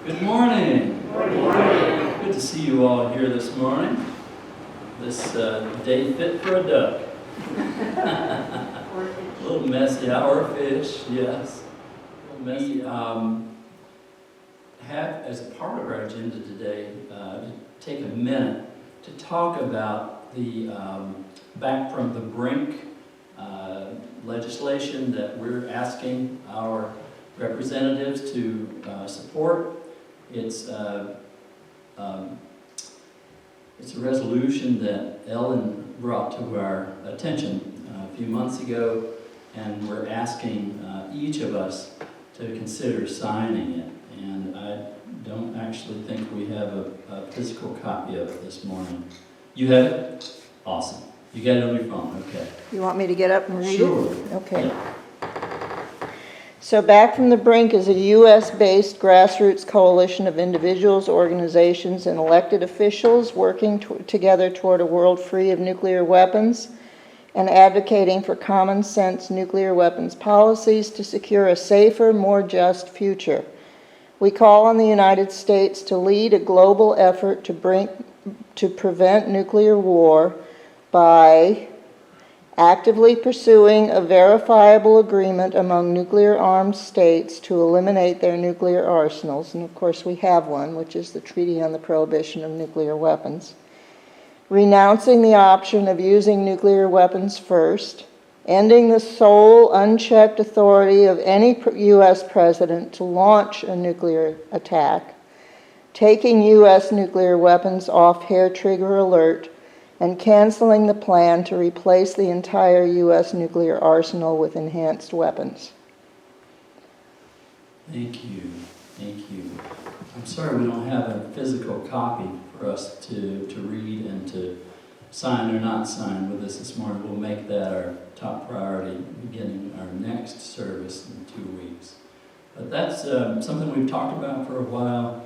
Good morning. Good morning. Good to see you all here this morning. This day fit for a duck. A little messy, or a fish, yes. A little messy. Have as a part of our agenda today to take a minute to talk about the back from the brink legislation that we're asking our representatives to support. It's a resolution that Ellen brought to our attention a few months ago, and we're asking each of us to consider signing it. And I don't actually think we have a physical copy of it this morning. You have it? Awesome. You got it on your phone, okay. You want me to get up and read Sure. it? Okay. Yeah. So Back from the Brink is a U.S.-based grassroots coalition of individuals, organizations, and elected officials working together toward a world free of nuclear weapons and advocating for common sense nuclear weapons policies to secure a safer, more just future. We call on the United States to lead a global effort to prevent nuclear war by actively pursuing a verifiable agreement among nuclear-armed states to eliminate their nuclear arsenals, and of course we have one, which is the Treaty on the Prohibition of Nuclear Weapons, renouncing the option of using nuclear weapons first, ending the sole unchecked authority of any U.S. president to launch a nuclear attack, taking U.S. nuclear weapons off hair-trigger alert, and canceling the plan to replace the entire U.S. nuclear arsenal with enhanced weapons. Thank you. Thank you. I'm sorry we don't have a physical copy for us to read and to sign or not sign with us this morning. We'll make that our top priority beginning our next service in 2 weeks. But that's something we've talked about for a while.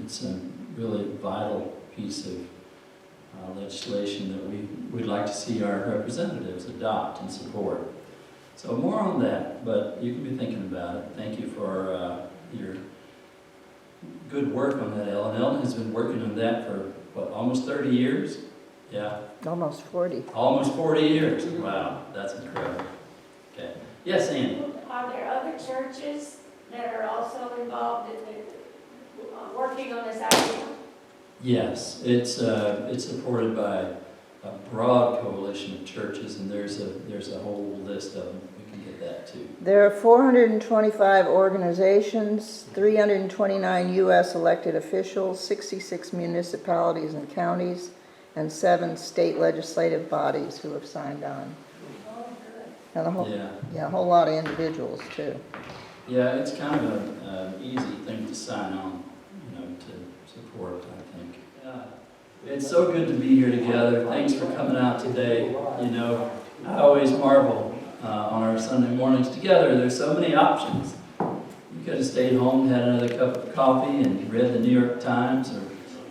It's a really vital piece of legislation that we'd like to see our representatives adopt and support. So more on that, but you can be thinking about it. Thank you for your good work on that, Ellen. Ellen has been working on that for, what, almost 30 years? Yeah. Almost 40. Almost 40 years. Wow, that's incredible. Okay. Yes, Andy? Are there other churches that are also involved in working on this idea? Yes, it's supported by a broad coalition of churches, and there's a whole list of them. We can get that too. There are 425 organizations, 329 U.S. elected officials, 66 municipalities and counties, and 7 state legislative bodies who have signed on. And a whole lot of individuals too. Yeah, it's kind of an easy thing to sign on, to support, I think. It's so good to be here together. Thanks for coming out today. I always marvel on our Sunday mornings together. There's so many options. You could have stayed home, had another cup of coffee, and read the New York Times or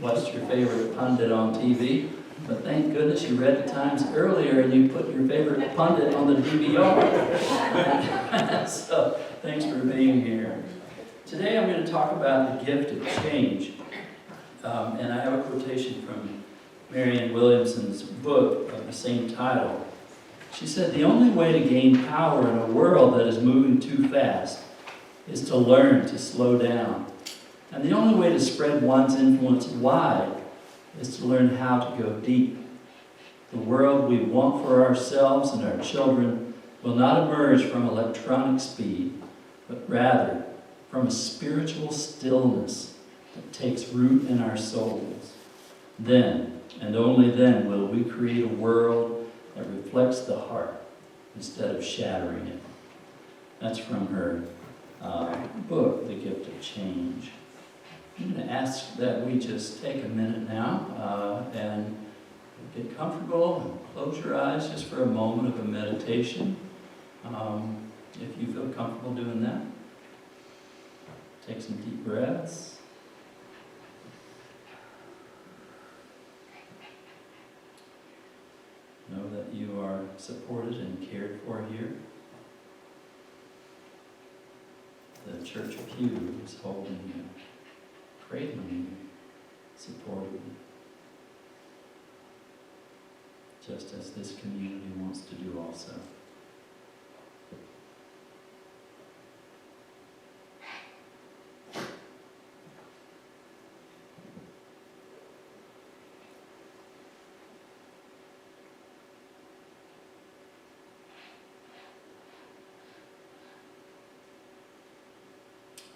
watched your favorite pundit on TV. But thank goodness you read the Times earlier and you put your favorite pundit on the DVR. So thanks for being here. Today I'm going to talk about the gift of change. And I have a quotation from Marianne Williamson's book of the same title. She said, "The only way to gain power in a world that is moving too fast is to learn to slow down. And the only way to spread one's influence wide is to learn how to go deep. The world we want for ourselves and our children will not emerge from electronic speed, but rather from a spiritual stillness that takes root in our souls. Then, and only then, will we create a world that reflects the heart instead of shattering it." That's from her book, The Gift of Change. I'm going to ask that we just take a minute now and get comfortable and close your eyes just for a moment of a meditation. If you feel comfortable doing that, take some deep breaths. Know that you are supported and cared for here. That the church pew is holding you, cradling you, supporting you. Just as this community wants to do also.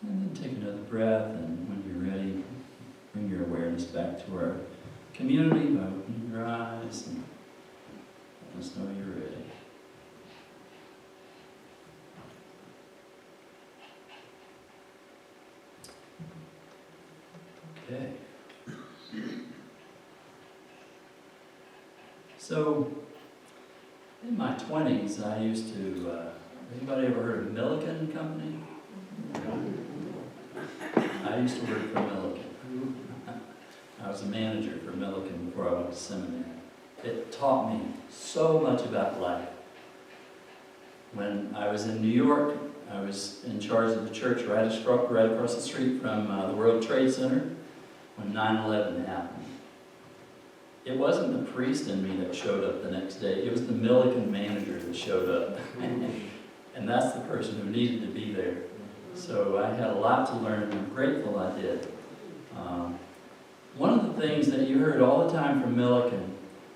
And then take another breath, and when you're ready, bring your awareness back to our community by opening your eyes and let us know you're ready. Okay. So, in my 20s, I used to, anybody ever heard of Milliken Company? I used to work for Milliken. I was a manager for Milliken before I went to seminary. It taught me so much about life. When I was in New York, I was in charge of the church right across the street from the World Trade Center when 9/11 happened. It wasn't the priest in me that showed up the next day. It was the Milliken manager that showed up. And that's the person who needed to be there. So I had a lot to learn, and I'm grateful I did. One of the things that you heard all the time from Milliken,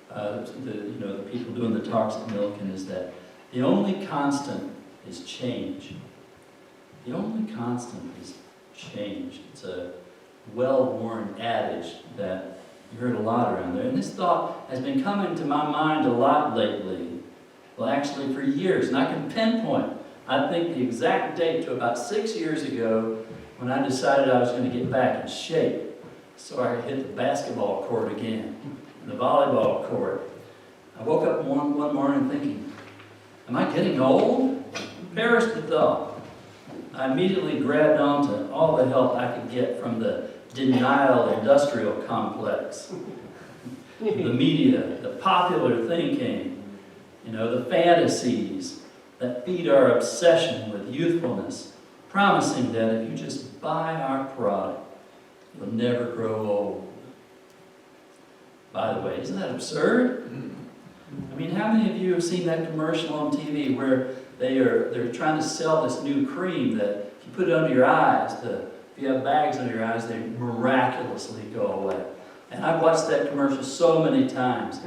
the people doing the talks at Milliken, is that the only constant is change. The only constant is change. It's a well-worn adage that you heard a lot around there. And this thought has been coming to my mind a lot lately. Well, actually for years, and I can pinpoint, I think the exact date to about 6 years ago when I decided I was going to get back in shape so I could hit the basketball court again, the volleyball court. I woke up one morning thinking, am I getting old? Perish the thought. I immediately grabbed onto all the help I could get from the denial industrial complex, the media, the popular thinking, the fantasies that feed our obsession with youthfulness, promising that if you just buy our product, you'll never grow old. By the way, isn't that absurd? I mean, how many of you have seen that commercial on TV where they're trying to sell this new cream that if you put it under your eyes, if you have bags under your eyes, they miraculously go away. And I've watched that commercial so many times.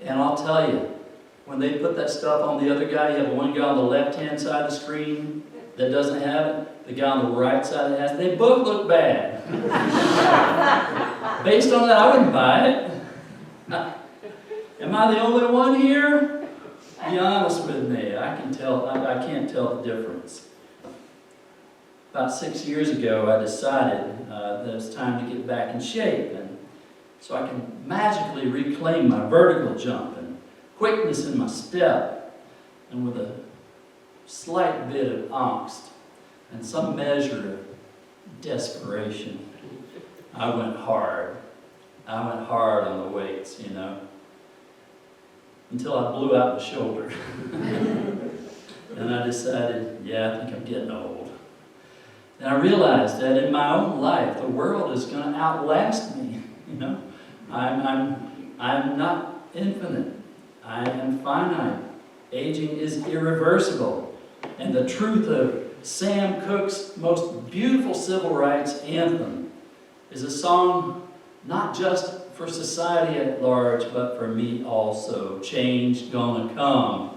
And I'll tell you, when they put that stuff on the other guy, you have one guy on the left-hand side of the screen that doesn't have it, the guy on the right side that has it. They both look bad. Based on that, I wouldn't buy it. Am I the only one here? Be honest with me. I can't tell the difference. About 6 years ago, I decided that it was time to get back in shape, and so I can magically reclaim my vertical jump and quickness in my step, and with a slight bit of angst and some measure of desperation, I went hard. I went hard on the weights, until I blew out the shoulder. And I decided, I think I'm getting old. And I realized that in my own life, the world is going to outlast me. I'm not infinite. I am finite. Aging is irreversible. And the truth of Sam Cooke's most beautiful civil rights anthem is a song not just for society at large, but for me also. Change gonna come.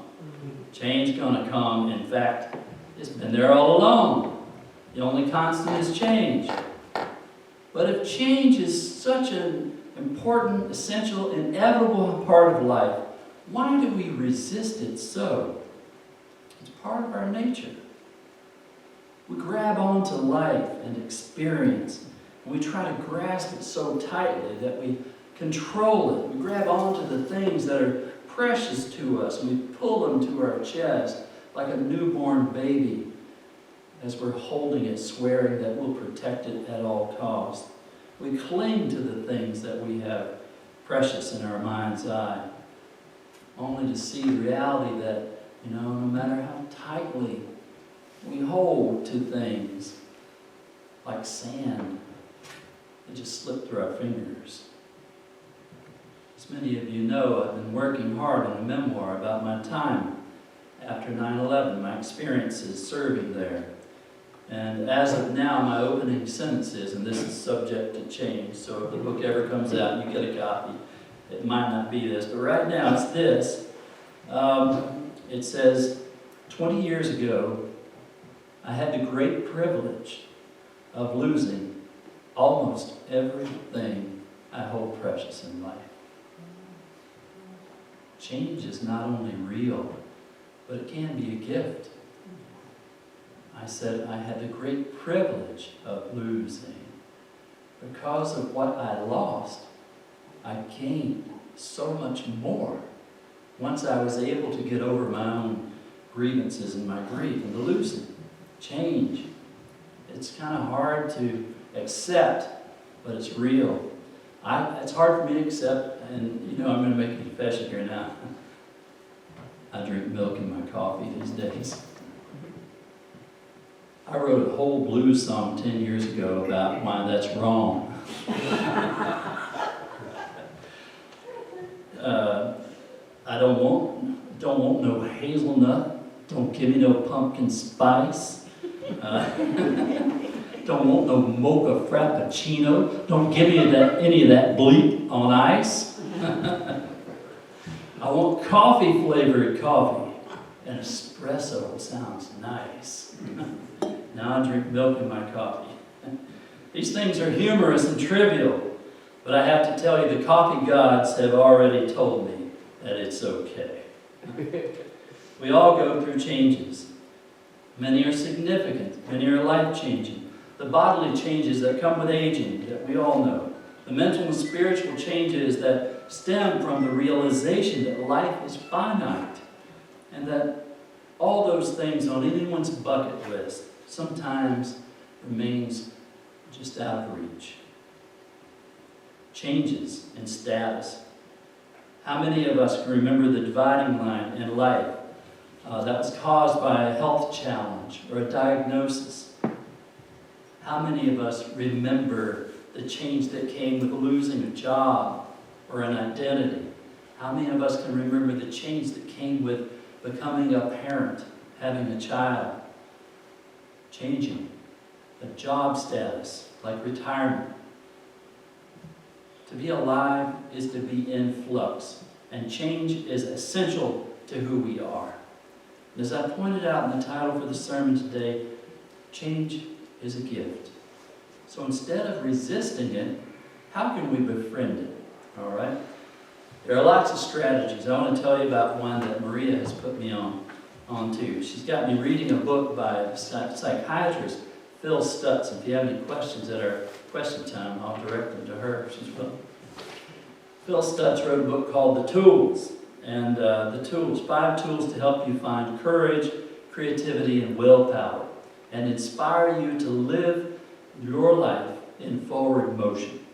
Change gonna come. In fact, it's been there all along. The only constant is change. But if change is such an important, essential, inevitable part of life, why do we resist it so? It's part of our nature. We grab onto life and experience, and we try to grasp it so tightly that we control it. We grab onto the things that are precious to us, and we pull them to our chest like a newborn baby as we're holding it, swearing that we'll protect it at all costs. We cling to the things that we have precious in our mind's eye, only to see reality that, no matter how tightly we hold to things, like sand. It just slipped through our fingers. As many of you know, I've been working hard on a memoir about my time after 9/11, my experiences serving there. And as of now, my opening sentence is, and this is subject to change, so if the book ever comes out and you get a copy, it might not be this, but right now it's this. It says, 20 years ago, I had the great privilege of losing almost everything I hold precious in life. Change is not only real, but it can be a gift. I said I had the great privilege of losing. Because of what I lost, I gained so much more once I was able to get over my own grievances and my grief and the losing. Change. It's kind of hard to accept, but it's real. It's hard for me to accept, and I'm going to make a confession here now. I drink milk in my coffee these days. I wrote a whole blues song 10 years ago about why that's wrong. I don't want no hazelnut. Don't give me no pumpkin spice. Don't want no mocha frappuccino. Don't give me any of that bleak on ice. I want coffee-flavored coffee. And espresso sounds nice. Now I drink milk in my coffee. These things are humorous and trivial, but I have to tell you, the coffee gods have already told me that it's okay. We all go through changes. Many are significant, many are life-changing. The bodily changes that come with aging that we all know. The mental and spiritual changes that stem from the realization that life is finite and that all those things on anyone's bucket list sometimes remains just out of reach. Changes in status. How many of us can remember the dividing line in life that was caused by a health challenge or a diagnosis? How many of us remember the change that came with losing a job or an identity? How many of us can remember the change that came with becoming a parent, having a child, changing a job status like retirement? To be alive is to be in flux, and change is essential to who we are. And as I pointed out in the title for the sermon today, change is a gift. So instead of resisting it, how can we befriend it? All right? There are lots of strategies. I want to tell you about one that Maria has put me on to. She's got me reading a book by psychiatrist Phil Stutz. If you have any questions at our question time, I'll direct them to her. Phil Stutz wrote a book called The Tools. And the tools, 5 tools to help you find courage, creativity, and willpower, and inspire you to live your life in forward motion.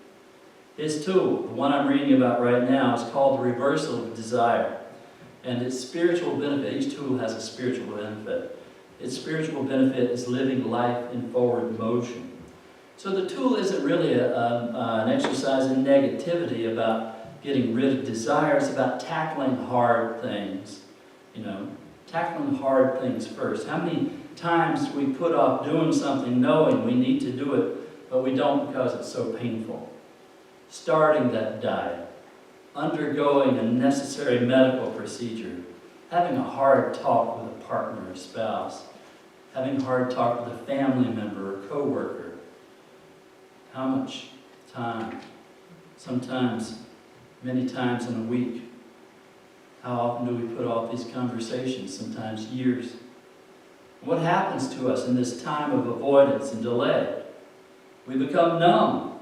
His tool, the one I'm reading about right now, is called The Reversal of Desire. And its spiritual benefit, each tool has a spiritual benefit. Its spiritual benefit is living life in forward motion. So the tool isn't really an exercise in negativity about getting rid of desire. It's about tackling hard things. Tackling hard things first. How many times we put off doing something knowing we need to do it, but we don't because it's so painful? Starting that diet, undergoing a necessary medical procedure, having a hard talk with a partner or spouse, having a hard talk with a family member or coworker. How much time? Sometimes, many times in a week. How often do we put off these conversations? Sometimes years. What happens to us in this time of avoidance and delay? We become numb,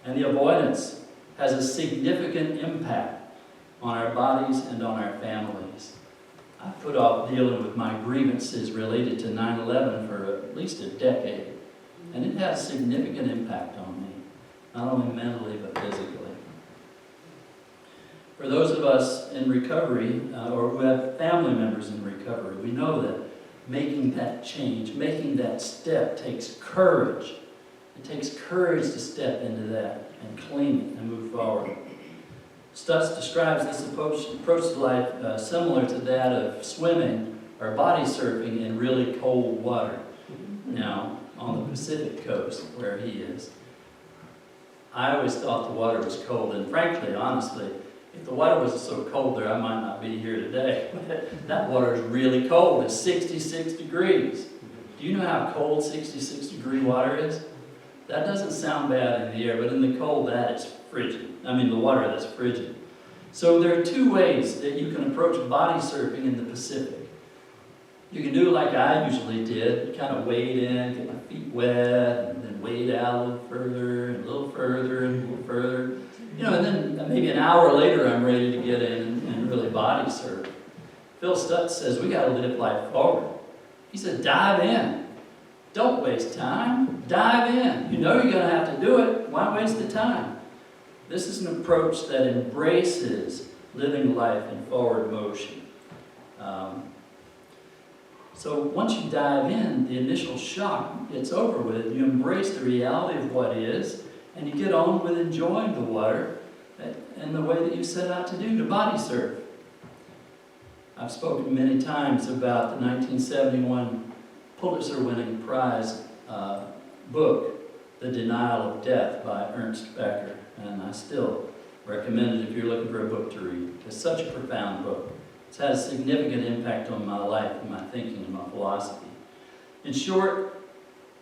and the avoidance has a significant impact on our bodies and on our families. I put off dealing with my grievances related to 9/11 for at least a decade, and it has a significant impact on me, not only mentally but physically. For those of us in recovery, or who have family members in recovery, we know that making that change, making that step takes courage It takes courage to step into that and claim it and move forward. Stutz describes this approach to life similar to that of swimming or body surfing in really cold water. Now, on the Pacific coast where he is, I always thought the water was cold, and frankly, honestly, if the water wasn't so cold there, I might not be here today. That water is really cold. It's 66 degrees. Do you know how cold 66-degree water is? That doesn't sound bad in the air, but in the cold, that is frigid. I mean, the water, that's frigid. So there are two ways that you can approach body surfing in the Pacific. You can do it like I usually did, kind of wade in, get my feet wet, and then wade out a little further, and a little further, and a little further. You know, and then maybe an hour later, I'm ready to get in and really body surf. Phil Stutz says, we got to live life forward. He said, dive in. Don't waste time. Dive in. You know you're going to have to do it. Why waste the time? This is an approach that embraces living life in forward motion. So once you dive in, the initial shock gets over with. You embrace the reality of what is, and you get on with enjoying the water in the way that you set out to do, to body surf. I've spoken many times about the 1971 Pulitzer-winning prize book, The Denial of Death by Ernest Becker, and I still recommend it if you're looking for a book to read. It's such a profound book. It's had a significant impact on my life and my thinking and my philosophy. In short,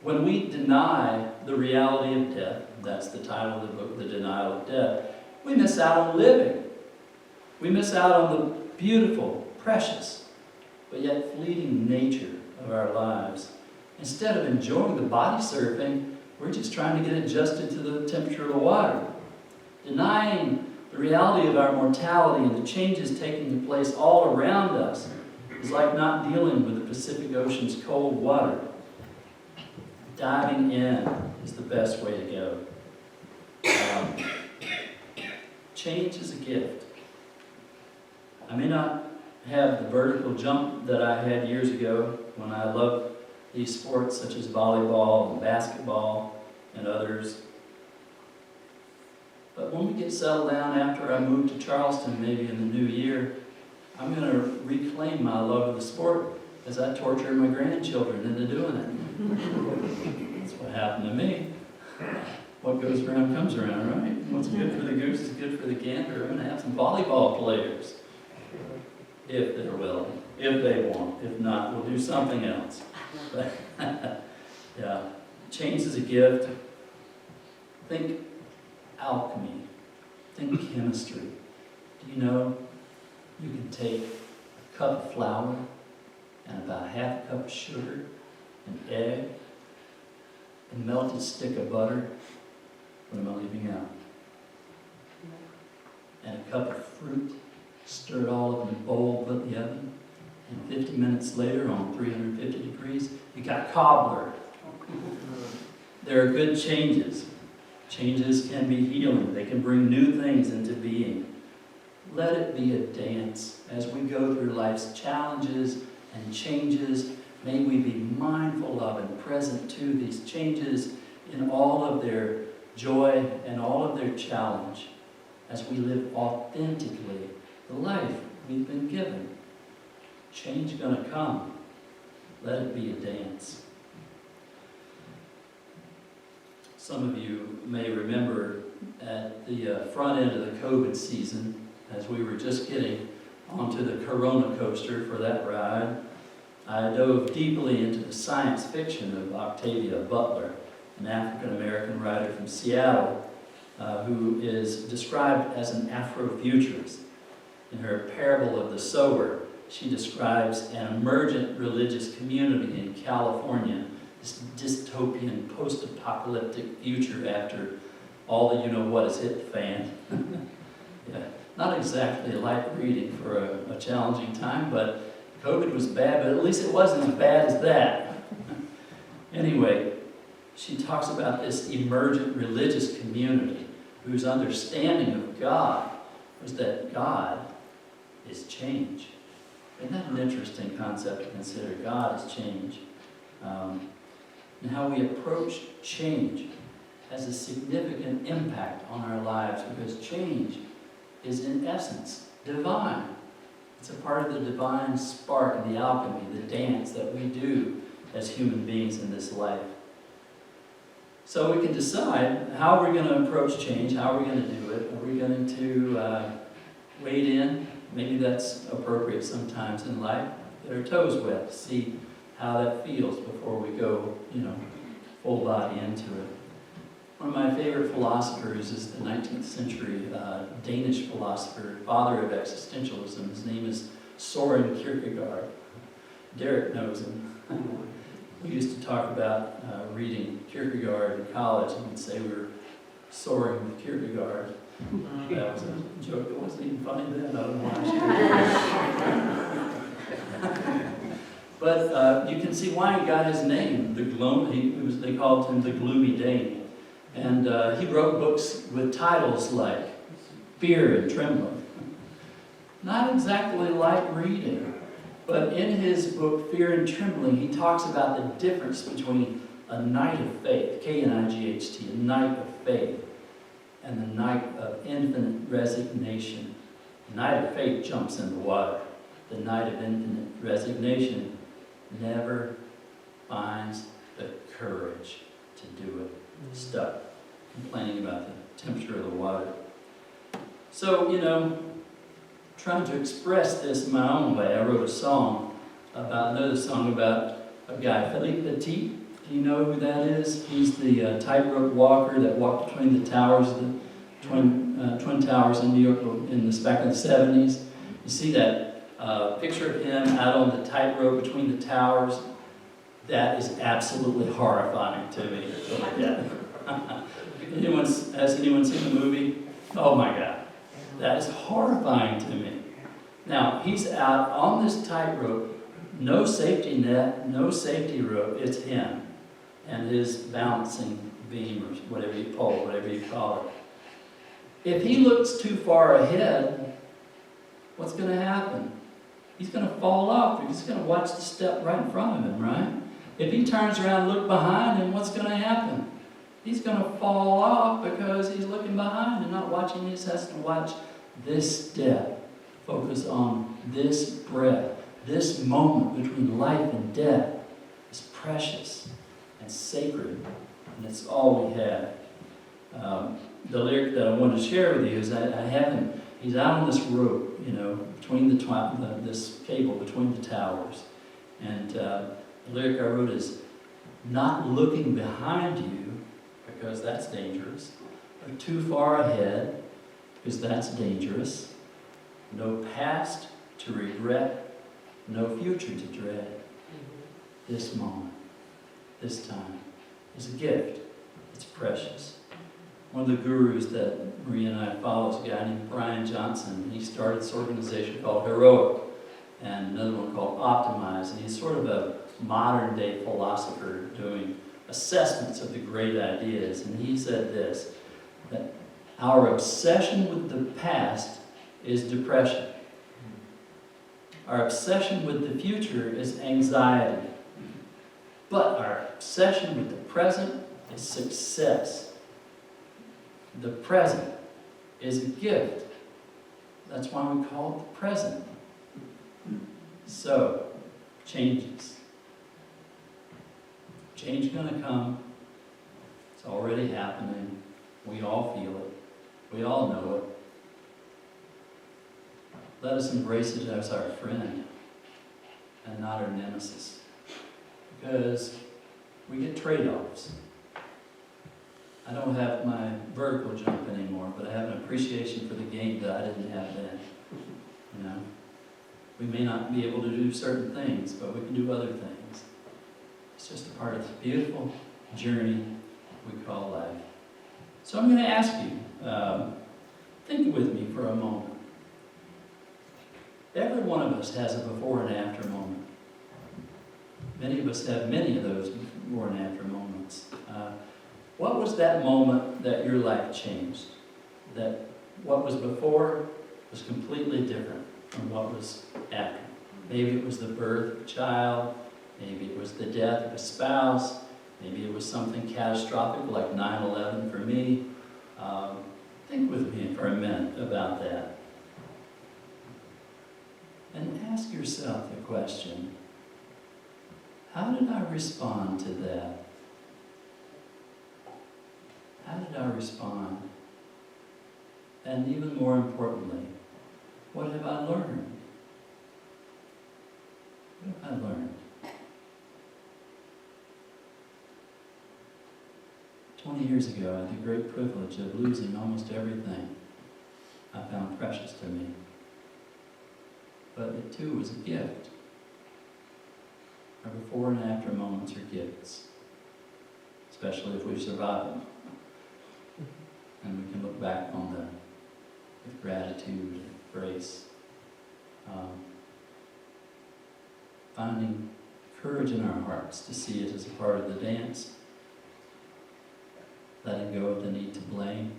when we deny the reality of death, that's the title of the book, The Denial of Death, we miss out on living. We miss out on the beautiful, precious, but yet fleeting nature of our lives. Instead of enjoying the body surfing, we're just trying to get adjusted to the temperature of the water. Denying the reality of our mortality and the changes taking place all around us is like not dealing with the Pacific Ocean's cold water. Diving in is the best way to go. Change is a gift. I may not have the vertical jump that I had years ago when I loved these sports such as volleyball and basketball and others. But when we get settled down after I move to Charleston, maybe in the new year, I'm going to reclaim my love of the sport as I torture my grandchildren into doing it. That's what happened to me. What goes around comes around, right? What's good for the goose is good for the gander. I'm going to have some volleyball players. If they're willing, if they want. If not, we'll do something else. But, yeah, change is a gift. Think alchemy. Think chemistry. Do you know you can take a cup of flour and about half a cup of sugar, an egg, and melted stick of butter? What am I leaving out? And a cup of fruit, stir it all up in a bowl, put in the oven, and 50 minutes later on 350 degrees, you got cobbler. There are good changes. Changes can be healing. They can bring new things into being. Let it be a dance as we go through life's challenges and changes. May we be mindful of and present to these changes in all of their joy and all of their challenge as we live authentically the life we've been given. Change is going to come. Let it be a dance. Some of you may remember at the front end of the COVID season, as we were just getting onto the Corona coaster for that ride, I dove deeply into the science fiction of Octavia Butler, an African-American writer from Seattle, who is described as an Afrofuturist. In her Parable of the Sower, she describes an emergent religious community in California, this dystopian post-apocalyptic future after all the you-know-what has hit the fan. Yeah, not exactly light reading for a challenging time, but COVID was bad, but at least it wasn't as bad as that. Anyway, she talks about this emergent religious community whose understanding of God was that God is change. Isn't that an interesting concept to consider? God is change. And how we approach change has a significant impact on our lives because change is in essence divine. It's a part of the divine spark and the alchemy, the dance that we do as human beings in this life. So we can decide how we're going to approach change, how we're going to do it. Are we going to wade in? Maybe that's appropriate sometimes in life. Get our toes wet to see how that feels before we go, full body into it. One of my favorite philosophers is the 19th century Danish philosopher, father of existentialism. His name is Søren Kierkegaard. Derek knows him. We used to talk about reading Kierkegaard in college, and we'd say we were soaring with Kierkegaard. That was a joke. It wasn't even funny then. I don't know. But you can see why he got his name. They called him the Gloomy Dane. And he wrote books with titles like Fear and Trembling. Not exactly light reading, but in his book Fear and Trembling, he talks about the difference between a night of faith, K-N-I-G-H-T, a night of faith, and the night of infinite resignation. The night of faith jumps in the water. The night of infinite resignation never finds the courage to do it. Stuck, complaining about the temperature of the water. So, trying to express this in my own way, I wrote another song about a guy, Philippe Petit. Do you know who that is? He's the tightrope walker that walked between the towers, the Twin Towers in New York back in the 70s. You see that picture of him out on the tightrope between the towers. That is absolutely horrifying to me. Yeah. Has anyone seen the movie? Oh my God. That is horrifying to me. Now, he's out on this tightrope, no safety net, no safety rope. It's him and his balancing beam or whatever you call it. If he looks too far ahead, what's going to happen? He's going to fall off. He's going to watch the step right in front of him, right? If he turns around and looks behind him, what's going to happen? He's going to fall off because he's looking behind and not watching. He just has to watch this step, focus on this breath. This moment between life and death is precious and sacred, and it's all we have. The lyric that I wanted to share with you is that I have him. He's out on this rope, between this cable between the towers, and the lyric I wrote is, "Not looking behind you, because that's dangerous, or too far ahead, because that's dangerous. No past to regret, no future to dread. This moment, this time, is a gift. It's precious." One of the gurus that Maria and I follow is a guy named Brian Johnson. He started this organization called Heroic, and another one called Optimize, and he's sort of a modern-day philosopher doing assessments of the great ideas. And he said this, that our obsession with the past is depression. Our obsession with the future is anxiety. But our obsession with the present is success. The present is a gift. That's why we call it the present. So, changes. Change is going to come. It's already happening. We all feel it. We all know it. Let us embrace it as our friend and not our nemesis. Because we get trade-offs. I don't have my vertical jump anymore, but I have an appreciation for the game that I didn't have then. We may not be able to do certain things, but we can do other things. It's just a part of the beautiful journey we call life. So I'm going to ask you, think with me for a moment. Every one of us has a before and after moment. Many of us have many of those before and after moments. What was that moment that your life changed? That what was before was completely different from what was after. Maybe it was the birth of a child. Maybe it was the death of a spouse. Maybe it was something catastrophic like 9/11 me. Think with me for a minute about that. And ask yourself the question, how did I respond to that? How did I respond? And even more importantly, what have I learned? What have I learned? 20 years ago, I had the great privilege of losing almost everything I found precious to me. But it too was a gift. Our before and after moments are gifts, especially if we survive them. And we can look back on them with gratitude and grace. Finding courage in our hearts to see it as a part of the dance. Letting go of the need to blame,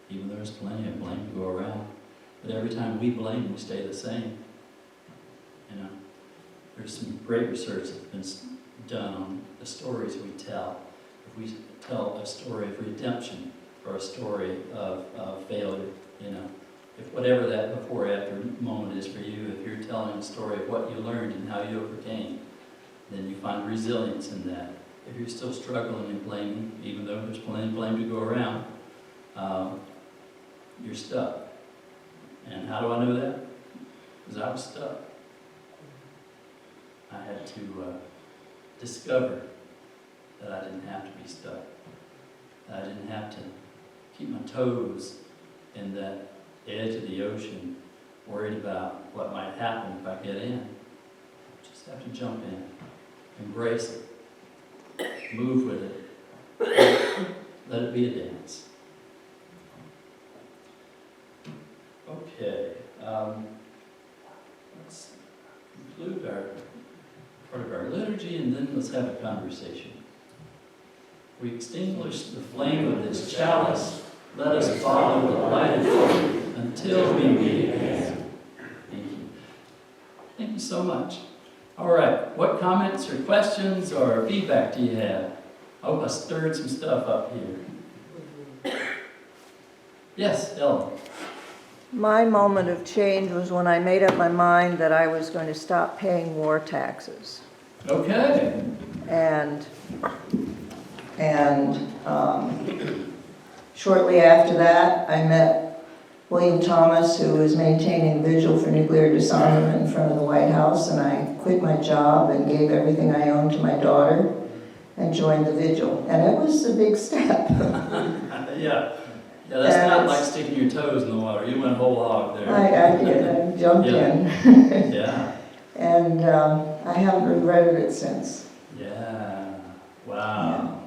even though there's plenty of blame to go around. But every time we blame, we stay the same. You know, there's some great research that's been done on the stories we tell. If we tell a story of redemption or a story of failure, you know, if whatever that before-after moment is for you, if you're telling a story of what you learned and how you overcame, then you find resilience in that. If you're still struggling and blaming, even though there's plenty of blame to go around, you're stuck. And how do I know that? Because I was stuck. I had to discover that I didn't have to be stuck. That I didn't have to keep my toes in that edge of the ocean, worried about what might happen if I get in. Just have to jump in, embrace it. Move with it. Let it be a dance. Okay. Let's conclude our part of our liturgy and then let's have a conversation. We extinguish the flame of this chalice. Let us follow the light of it until we meet again. Thank you. Thank you so much. All right, what comments or questions or feedback do you have? I hope I stirred some stuff up here. Yes, Ellen. My moment of change was when I made up my mind that I was going to stop paying war taxes. Okay. And shortly after that, I met William Thomas, who was maintaining vigil for nuclear disarmament in front of the White House, and I quit my job and gave everything I owned to my daughter and joined the vigil. And it was a big step. Yeah, that's not like sticking your toes in the water. You went whole hog there. I did. I jumped in. Yeah. And I haven't regretted it since. Yeah. Wow.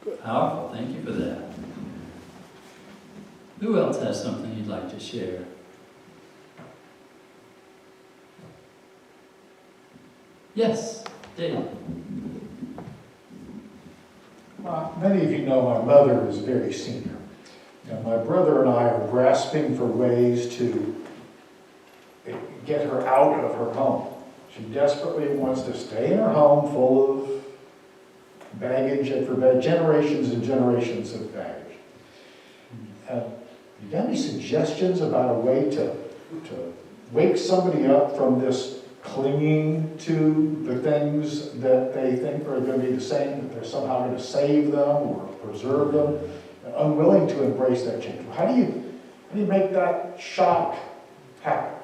Yeah. Powerful. Thank you for that. Who else has something you'd like to share? Yes, Dave. Many of you know my mother is very senior. And my brother and I are grasping for ways to get her out of her home. She desperately wants to stay in her home full of baggage and for generations and generations of baggage. You got any suggestions about a way to wake somebody up from this clinging to the things that they think are going to be the same, that they're somehow going to save them or preserve them, and unwilling to embrace that change? How do you make that shock happen?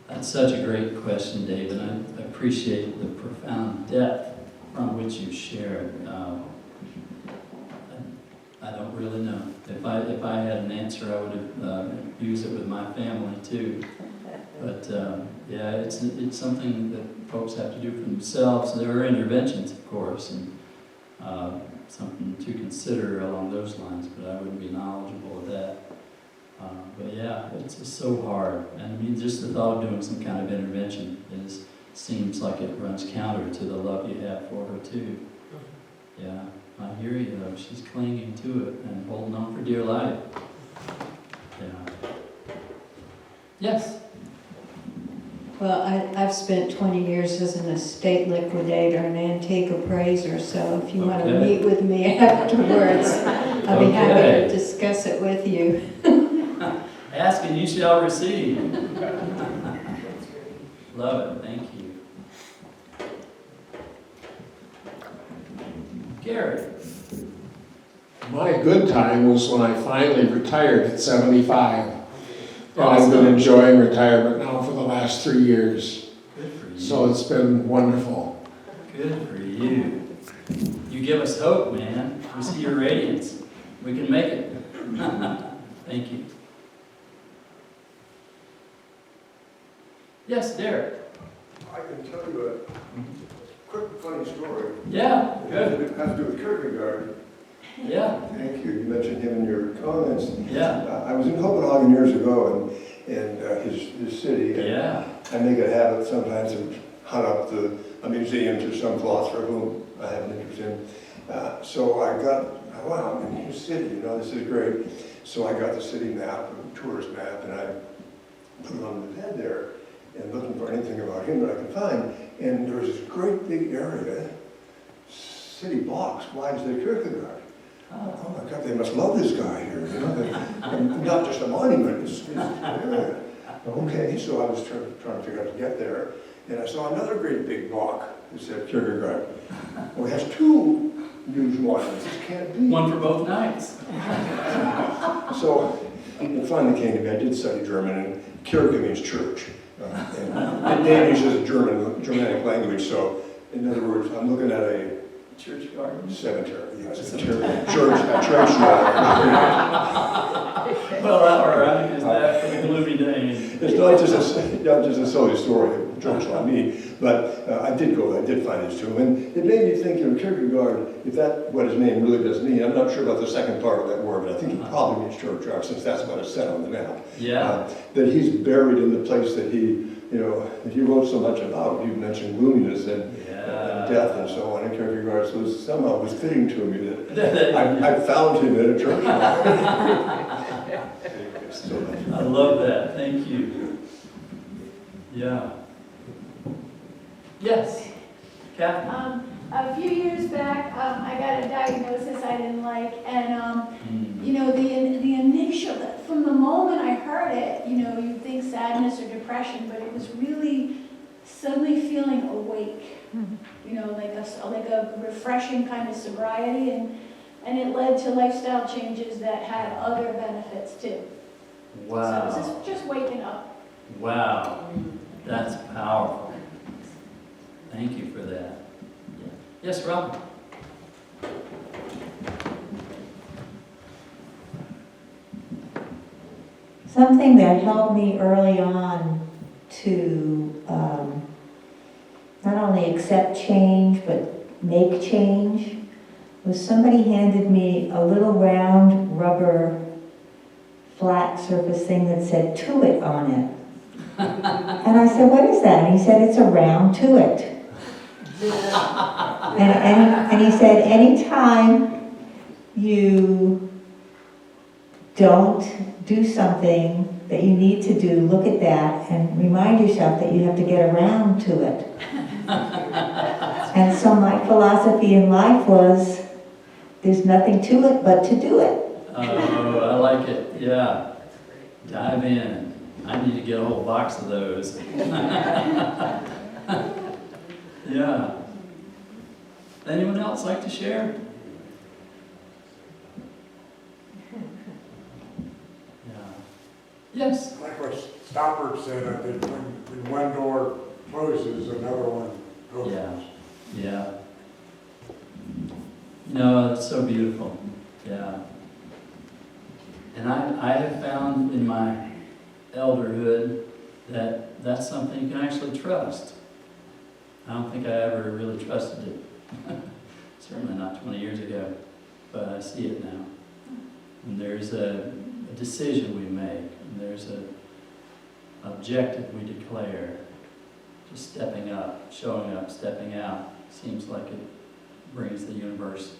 That's such a great question, Dave, and I appreciate the profound depth from which you shared. I don't really know. If I had an answer, I would have used it with my family too. But yeah, it's something that folks have to do for themselves. There are interventions, of course, and something to consider along those lines. But I wouldn't be knowledgeable of that. But yeah, it's just so hard. And I mean, just the thought of doing some kind of intervention seems like it runs counter to the love you have for her too. Yeah. I hear you though, she's clinging to it and holding on for dear life. Yeah. Yes? Well, I've spent 20 years as an estate liquidator and antique appraiser, so if you want to meet with me afterwards, I'll be happy Okay. to discuss it with you. Ask and you shall receive. Love it, thank you. Gary? My good time was when I finally retired at 75. And I've Awesome. been enjoying retirement now for the last 3 years. Good for you. So it's been wonderful. Good for you. You give us hope, man. We see your radiance. We can make it. Thank you. Yes, Derek? I can tell you a quick, funny story. Yeah, good. It has to do with Kierkegaard. Yeah, Thank you. You mentioned him in your comments. yeah, I was in Copenhagen years ago, and his city. And yeah. I make it a habit sometimes to hunt up a museum to some philosopher whom I have an interest in. So I got, wow, I'm in his city, you know, this is great. So I got the city map, a tourist map, and I put it on the bed there, and looking for anything about him that I could find. And there was this great big area, city blocks, wide as the Kierkegaard. Oh my God, they must love this guy here, you know, and not just a monument, it's area. Okay, so I was trying to figure out how to get there, and I saw another great big block that said Kierkegaard. Well, it has two huge monuments, this can't be. One for both nights. So it finally came to me. I did study German, and Kirche means church. And Danish is a Germanic language, so in other words, I'm looking at a Church garden. cemetery. Yes, a church wall. Well, how ironic is that for the gloomy day? It's not just a silly story, jokes on me, but I did find his tomb, and it made me think, you know, Kierkegaard, if that's what his name really does mean, I'm not sure about the second part of that word, but I think it probably means churchyard, since that's what it said on the map. Yeah, That he's buried in the place that he, you know, that he wrote so much about. You mentioned gloominess and death and so on in Kierkegaard, so somehow it was fitting to me that I found him at a church. I love that, thank you. Yeah. Yes, Kathy? A few years back, I got a diagnosis I didn't like, and you know, the initial, from the moment I heard it, you know, you think sadness or depression, but it was really suddenly feeling awake, you know, like a refreshing kind of sobriety, and it led to lifestyle changes that had other benefits too. Wow. So it was just waking up. Wow, that's powerful. Thank you for that. Yes, Rob? Something that helped me early on to not only accept change but make change was somebody handed me a little round rubber flat surface thing that said "to it" on it. And I said, "What is that?" And he said, "It's a round to it." And he said, anytime you don't do something that you need to do, look at that and remind yourself that you have to get around to it. And so my philosophy in life was, there's nothing to it but to do it. Oh, I like it, yeah. Dive in. I need to get a whole box of those. Yeah. Anyone else like to share? Yeah. Yes. Like what Stoppard said, I think when one door closes, another one opens. Yeah. Yeah. No, it's so beautiful. Yeah. And I have found in my elderhood that that's something you can actually trust. I don't think I ever really trusted it. Certainly not 20 years ago, but I see it now. And there's a decision we make, and there's an objective we declare. Just stepping up, showing up, stepping out. Seems like it brings the universe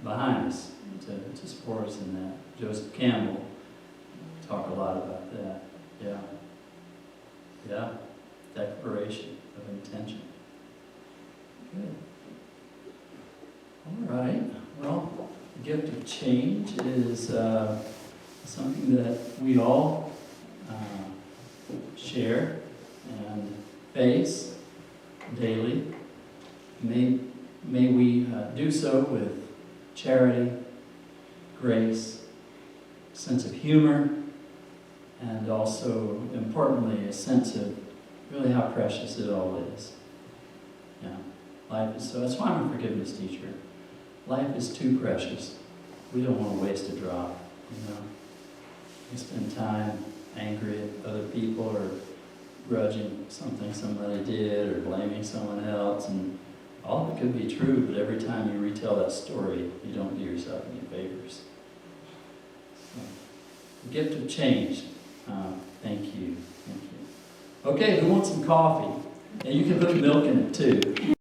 behind us to support us in that. Joseph Campbell talked a lot about that. Yeah. Yeah. Declaration of intention. Good. All right. Well, The gift of change is something that we all share and face daily. May we do so with charity, grace, sense of humor, and also, importantly, a sense of really how precious it all is. Yeah, life is so. That's why I'm a forgiveness teacher. Life is too precious. We don't want to waste a drop. You know, we spend time angry at other people or grudging something somebody did or blaming someone else, and all of it could be true, but every time you retell that story, you don't do yourself any favors. So, the gift of change. Thank you. Thank you. Okay, who wants some coffee? And you can put milk in it too.